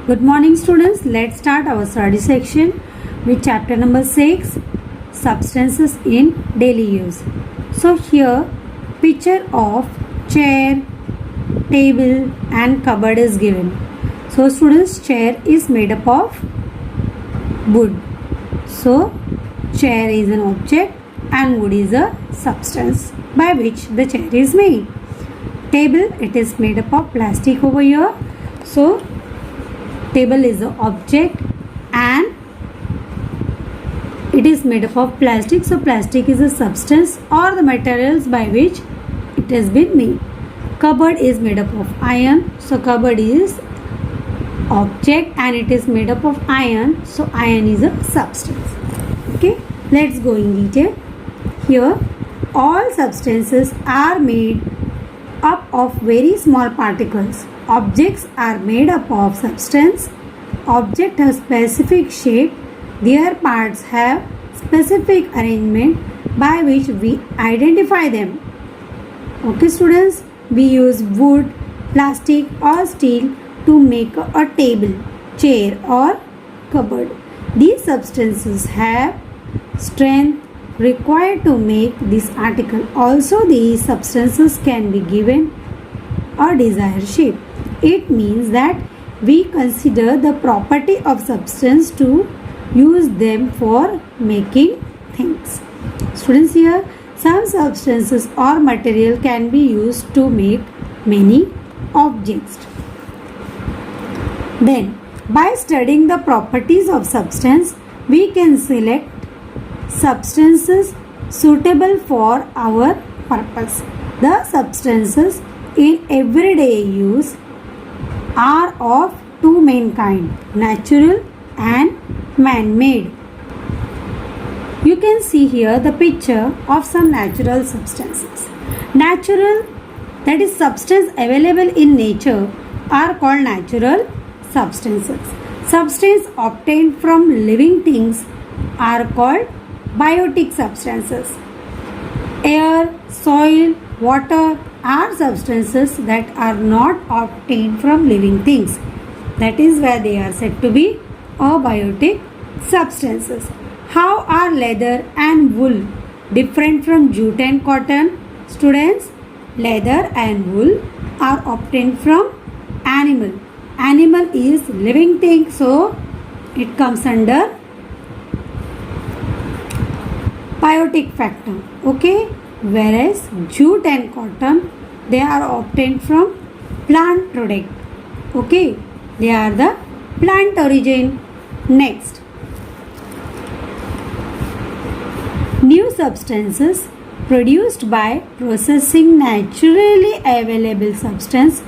Good morning students. Let's start our study section with chapter number 6, substances in daily use. So here picture of chair, table and cupboard is given. So students, chair is made up of wood. So chair is an object and wood is a substance by which the chair is made. Table, it is made up of plastic over here. So table is an object and it is made up of plastic. So plastic is a substance or the materials by which it has been made. Cupboard is made up of iron. So cupboard is object and it is made up of iron. So iron is a substance. Okay, let's go in detail. Here all substances are made up of very small particles. Objects are made up of substance. Object has specific shape. Their parts have specific arrangement by which we identify them. Okay students, we use wood, plastic or steel to make a table, chair or cupboard. These substances have strength required to make this article. Also these substances can be given a desired shape. It means that we consider the property of substance to use them for making things. Students, here some substances or material can be used to make many objects. Then by studying the properties of substance, we can select substances suitable for our purpose. The substances in everyday use are of two main kinds, natural and man-made. You can see here the picture of some natural substances. Natural, that is substance available in nature, are called natural substances. Substance obtained from living things are called biotic substances. Air, soil, water are substances that are not obtained from living things. That is where they are said to be abiotic substances. How are leather and wool different from jute and cotton? Students, leather and wool are obtained from animal. Animal is living thing, so it comes under biotic factor. Okay, whereas jute and cotton, they are obtained from plant product. Okay, they are the plant origin. Next, new substances produced by processing naturally available substance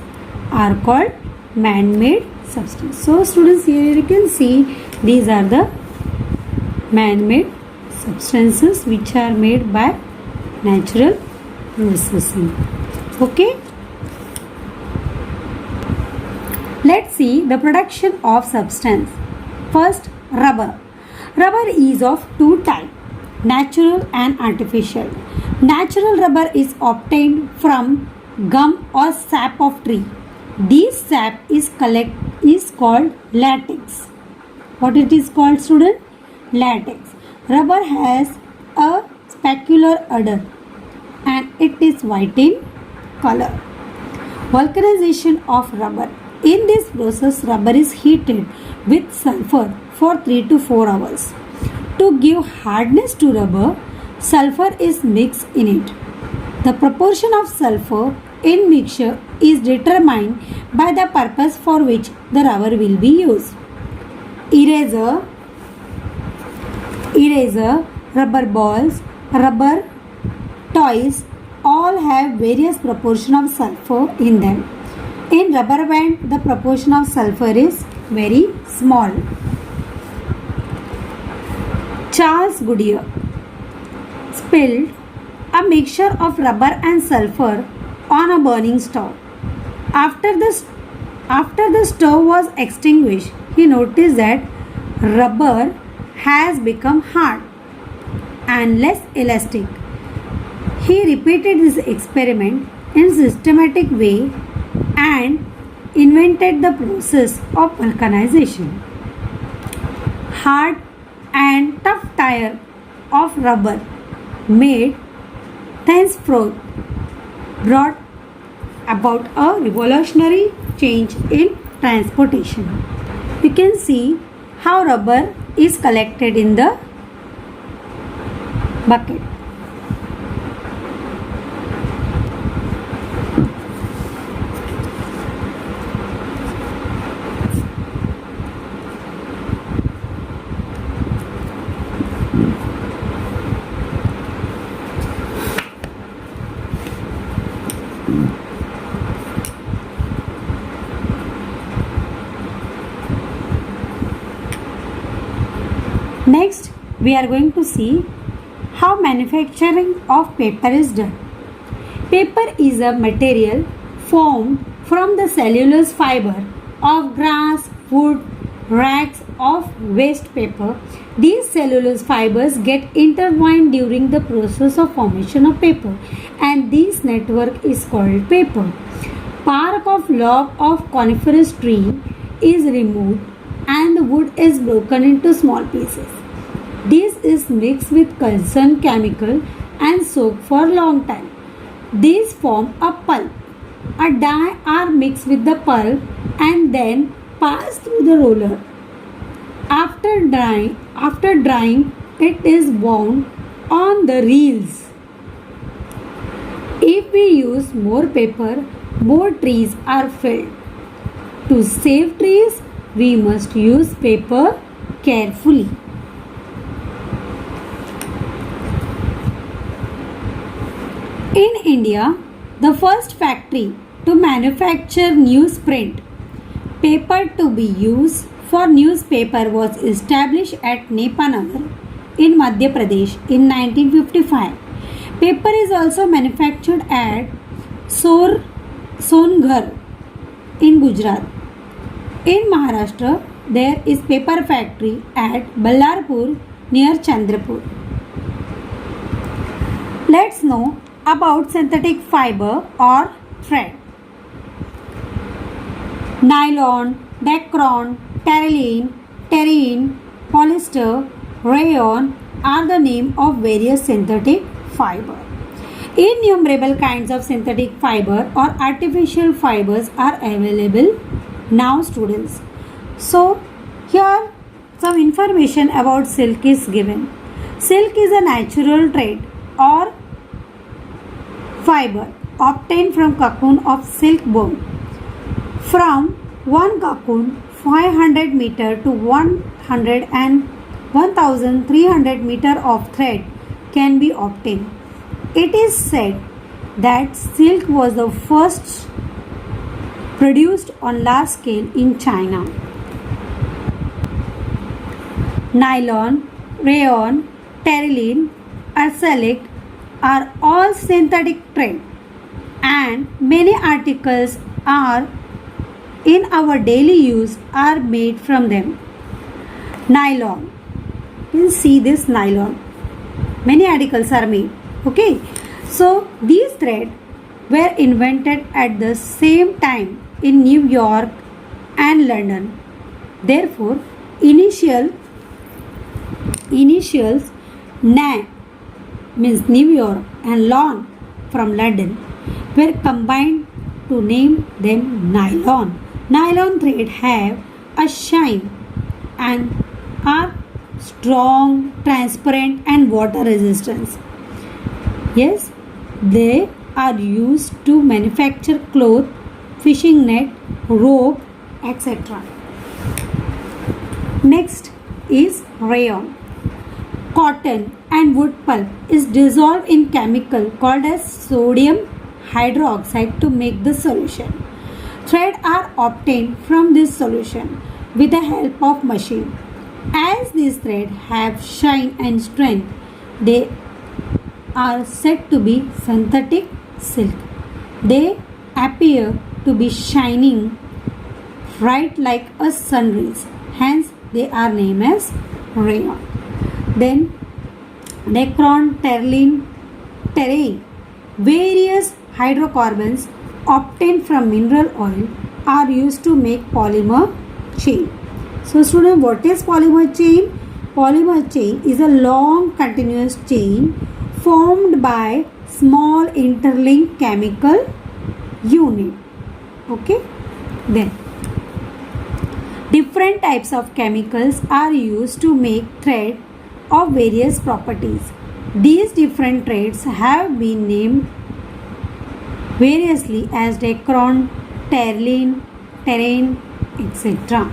are called man-made substance. So students, here you can see these are the man-made substances which are made by natural processing. Okay, let's see the production of substance. First, rubber. Rubber is of two types, natural and artificial. Natural rubber is obtained from gum or sap of tree. This sap is called latex. What it is called, student? Latex. Rubber has a specular odor and it is white in color. Vulcanization of rubber. In this process, rubber is heated with sulfur for 3 to 4 hours. To give hardness to rubber, sulfur is mixed in it. The proportion of sulfur in mixture is determined by the purpose for which the rubber will be used. Eraser, rubber balls, rubber toys all have various proportion of sulfur in them. In rubber band, the proportion of sulfur is very small. Charles Goodyear spilled a mixture of rubber and sulfur on a burning stove. After the stove was extinguished, he noticed that rubber has become hard and less elastic. He repeated this experiment in systematic way and invented the process of vulcanization. Hard and tough tire of rubber made thenceforth brought about a revolutionary change in transportation. You can see how rubber is collected in the bucket. Next, we are going to see how manufacturing of paper is done. Paper is a material formed from the cellulose fiber of grass, wood, rags of waste paper. These cellulose fibers get intertwined during the process of formation of paper, and this network is called paper. Bark of log of coniferous tree is removed and the wood is broken into small pieces. This is mixed with calcium chemical and soaked for a long time. These form a pulp. A dye are mixed with the pulp and then passed through the roller. After drying, it is wound on the reels. If we use more paper, more trees are felled. To save trees, we must use paper carefully. In India, the first factory to manufacture newsprint paper to be used for newspaper was established at Nepanagar in Madhya Pradesh in 1955. Paper is also manufactured at Songhar in Gujarat. In Maharashtra, there is paper factory at Ballarpur near Chandrapur. Let's know about synthetic fiber or thread. Nylon, Dacron, Terylene, Terene, polyester, rayon are the name of various synthetic fiber. Innumerable kinds of synthetic fiber or artificial fibers are available now, students. So here some information about silk is given. Silk is a natural thread or fiber obtained from cocoon of silk worm. From one cocoon, 500 meter to 100 and 1300 meter of thread can be obtained. It is said that silk was the first produced on large scale in China. Nylon, rayon, terylene, acrylic are all synthetic thread, and many articles are in our daily use are made from them. Nylon, you can see this nylon. Many articles are made. Okay, so these threads were invented at the same time in New York and London. Therefore, initials NA means New York and LON from London were combined to name them nylon. Nylon thread have a shine and are strong, transparent and water resistance. Yes, they are used to manufacture cloth, fishing net, rope, etc. Next is rayon. Cotton and wood pulp is dissolved in chemical called as sodium hydroxide to make the solution. Thread are obtained from this solution with the help of machine. As these threads have shine and strength, they are said to be synthetic silk. They appear to be shining bright like a sun rays. Hence, they are named as rayon. Then, Dacron, Terylene, Terene, various hydrocarbons obtained from mineral oil are used to make polymer chain. So student, what is polymer chain? Polymer chain is a long continuous chain formed by small interlinked chemical unit. Okay, then different types of chemicals are used to make thread of various properties. These different threads have been named variously as Dacron, Terylene, Terene, etc.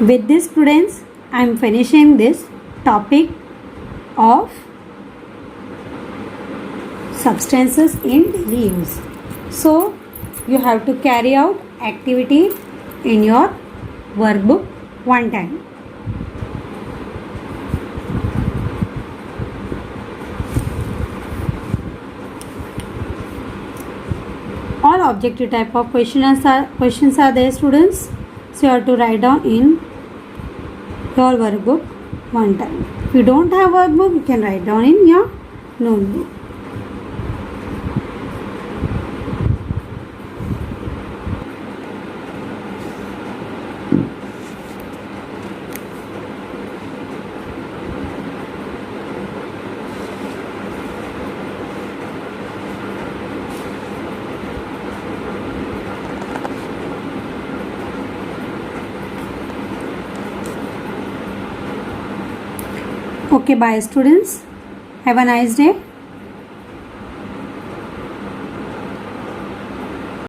With this students, I am finishing this topic of substances in daily use. So you have to carry out activity in your workbook one time. All objective type of questions are there students. So you have to write down in your workbook one time. If you don't have workbook, you can write down in your notebook. Okay, bye students. Have a nice day.